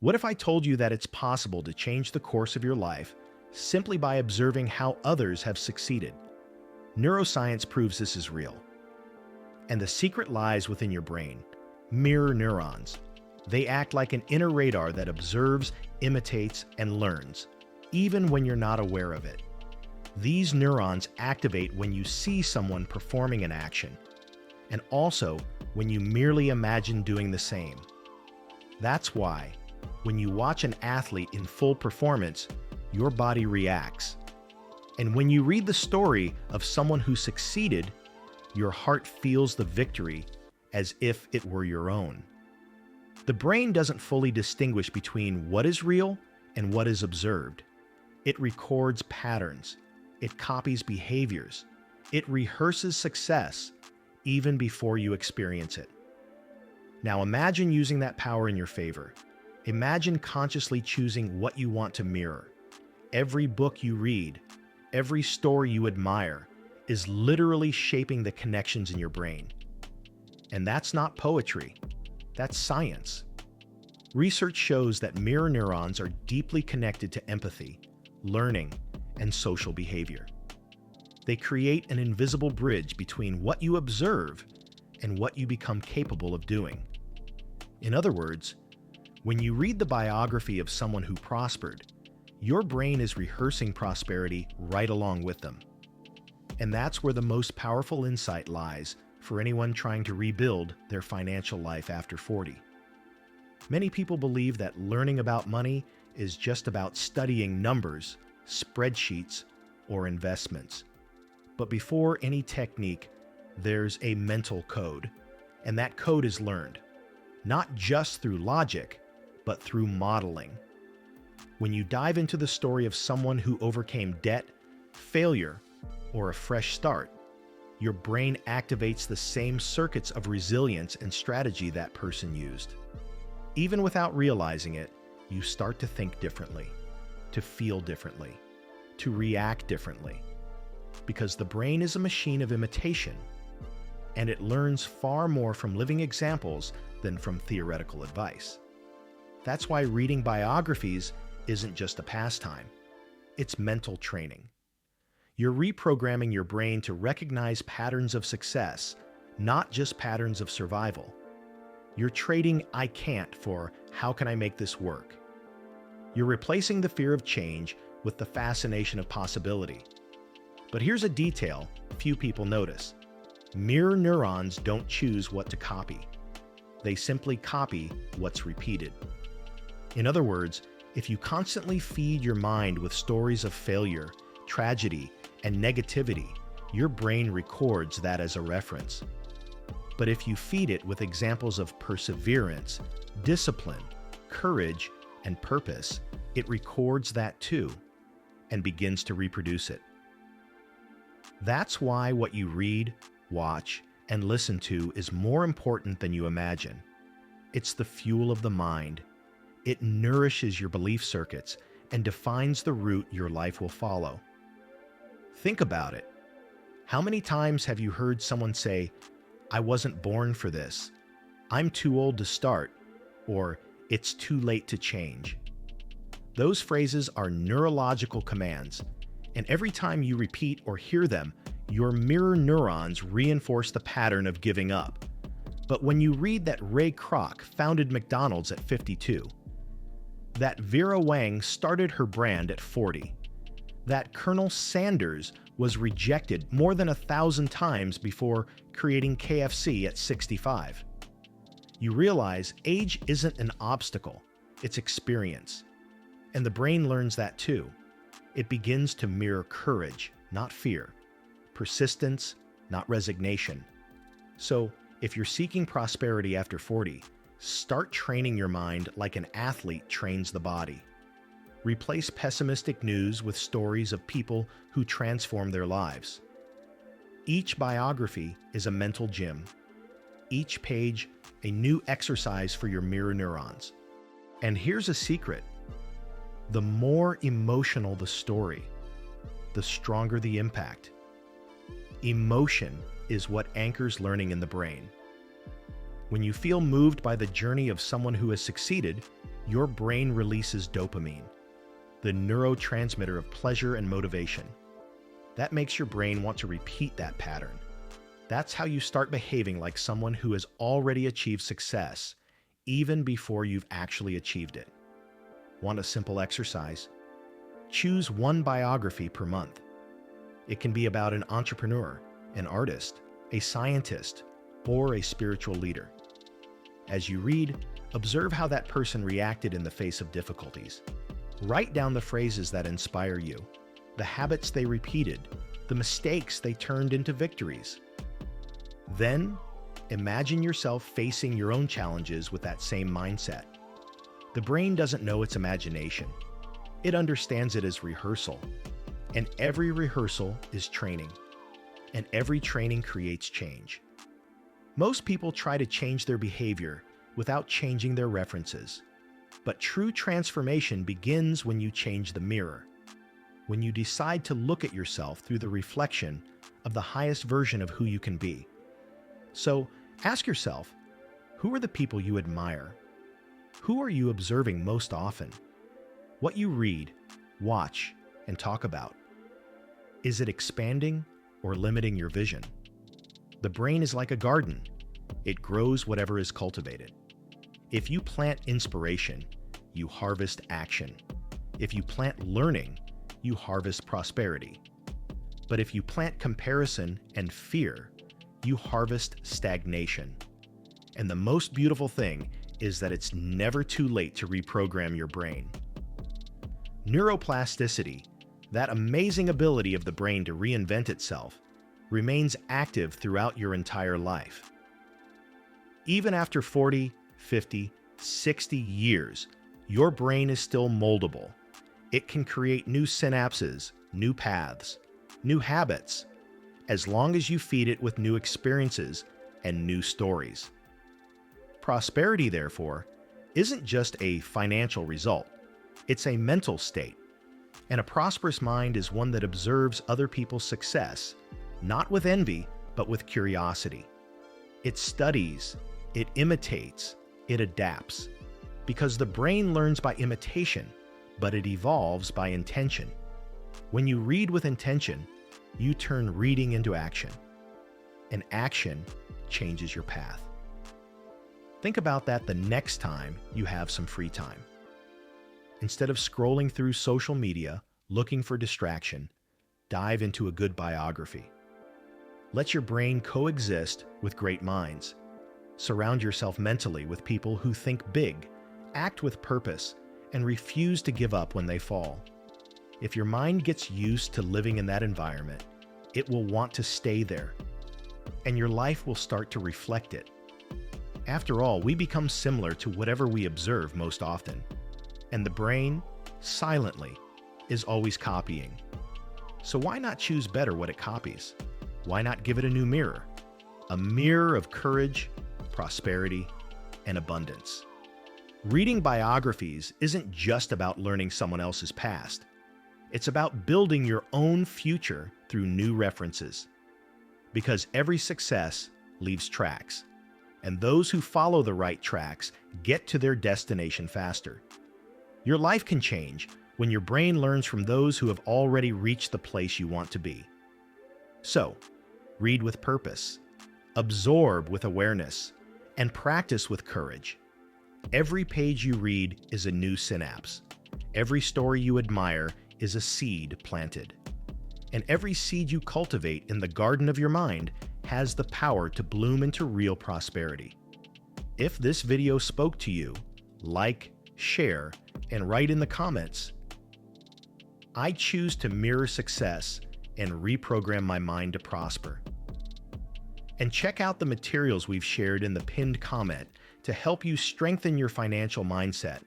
What if I told you that it's possible to change the course of your life simply by observing how others have succeeded? Neuroscience proves this is real. And the secret lies within your brain: mirror neurons. They act like an inner radar that observes, imitates, and learns, even when you're not aware of it. These neurons activate when you see someone performing an action, and also when you merely imagine doing the same. That's why, when you watch an athlete in full performance, your body reacts. And when you read the story of someone who succeeded, your heart feels the victory as if it were your own. The brain doesn't fully distinguish between what is real and what is observed. It records patterns. It copies behaviors. It rehearses success even before you experience it. Now imagine using that power in your favor. Imagine consciously choosing what you want to mirror. Every book you read, every story you admire, is literally shaping the connections in your brain. And that's not poetry. That's science. Research shows that mirror neurons are deeply connected to empathy, learning, and social behavior. They create an invisible bridge between what you observe and what you become capable of doing. In other words, when you read the biography of someone who prospered, your brain is rehearsing prosperity right along with them. And that's where the most powerful insight lies for anyone trying to rebuild their financial life after 40. Many people believe that learning about money is just about studying numbers, spreadsheets, or investments. But before any technique, there's a mental code, and that code is learned, not just through logic, but through modeling. When you dive into the story of someone who overcame debt, failure, or a fresh start, your brain activates the same circuits of resilience and strategy that person used. Even without realizing it, you start to think differently, to feel differently, to react differently. Because the brain is a machine of imitation, and it learns far more from living examples than from theoretical advice. That's why reading biographies isn't just a pastime. It's mental training. You're reprogramming your brain to recognize patterns of success, not just patterns of survival. You're trading "I can't" for "how can I make this work?" You're replacing the fear of change with the fascination of possibility. But here's a detail few people notice. Mirror neurons don't choose what to copy. They simply copy what's repeated. In other words, if you constantly feed your mind with stories of failure, tragedy, and negativity, your brain records that as a reference. But if you feed it with examples of perseverance, discipline, courage, and purpose, it records that too and begins to reproduce it. That's why what you read, watch, and listen to is more important than you imagine. It's the fuel of the mind. It nourishes your belief circuits and defines the route your life will follow. Think about it. How many times have you heard someone say, "I wasn't born for this," "I'm too old to start," or "it's too late to change"? Those phrases are neurological commands, and every time you repeat or hear them, your mirror neurons reinforce the pattern of giving up. But when you read that Ray Kroc founded McDonald's at 52, that Vera Wang started her brand at 40, that Colonel Sanders was rejected more than 1,000 times before creating KFC at 65, you realize age isn't an obstacle, it's experience. And the brain learns that too. It begins to mirror courage, not fear, persistence, not resignation. So, if you're seeking prosperity after 40, start training your mind like an athlete trains the body. Replace pessimistic news with stories of people who transform their lives. Each biography is a mental gym. Each page, a new exercise for your mirror neurons. And here's a secret. The more emotional the story, the stronger the impact. Emotion is what anchors learning in the brain. When you feel moved by the journey of someone who has succeeded, your brain releases dopamine, the neurotransmitter of pleasure and motivation. That makes your brain want to repeat that pattern. That's how you start behaving like someone who has already achieved success, even before you've actually achieved it. Want a simple exercise? Choose one biography per month. It can be about an entrepreneur, an artist, a scientist, or a spiritual leader. As you read, observe how that person reacted in the face of difficulties. Write down the phrases that inspire you, the habits they repeated, the mistakes they turned into victories. Then, imagine yourself facing your own challenges with that same mindset. The brain doesn't know its imagination. It understands it as rehearsal. And every rehearsal is training. And every training creates change. Most people try to change their behavior without changing their references. But true transformation begins when you change the mirror, when you decide to look at yourself through the reflection of the highest version of who you can be. So ask yourself, who are the people you admire? Who are you observing most often? What you read, watch, and talk about. Is it expanding or limiting your vision? The brain is like a garden. It grows whatever is cultivated. If you plant inspiration, you harvest action. If you plant learning, you harvest prosperity. But if you plant comparison and fear, you harvest stagnation. And the most beautiful thing is that it's never too late to reprogram your brain. Neuroplasticity, that amazing ability of the brain to reinvent itself, remains active throughout your entire life. Even after 40, 50, 60 years, your brain is still moldable. It can create new synapses, new paths, new habits, as long as you feed it with new experiences and new stories. Prosperity, therefore, isn't just a financial result. It's a mental state. And a prosperous mind is one that observes other people's success, not with envy, but with curiosity. It studies, it imitates, it adapts. Because the brain learns by imitation, but it evolves by intention. When you read with intention, you turn reading into action. And action changes your path. Think about that the next time you have some free time. Instead of scrolling through social media, looking for distraction, dive into a good biography. Let your brain coexist with great minds. Surround yourself mentally with people who think big, act with purpose, and refuse to give up when they fall. If your mind gets used to living in that environment, it will want to stay there, and your life will start to reflect it. After all, we become similar to whatever we observe most often, and the brain, silently, is always copying. So why not choose better what it copies? Why not give it a new mirror? A mirror of courage, prosperity, and abundance. Reading biographies isn't just about learning someone else's past. It's about building your own future through new references. Because every success leaves tracks, and those who follow the right tracks get to their destination faster. Your life can change when your brain learns from those who have already reached the place you want to be. So, read with purpose, absorb with awareness, and practice with courage. Every page you read is a new synapse. Every story you admire is a seed planted. And every seed you cultivate in the garden of your mind has the power to bloom into real prosperity. If this video spoke to you, like, share, and write in the comments. I choose to mirror success and reprogram my mind to prosper. And check out the materials we've shared in the pinned comment to help you strengthen your financial mindset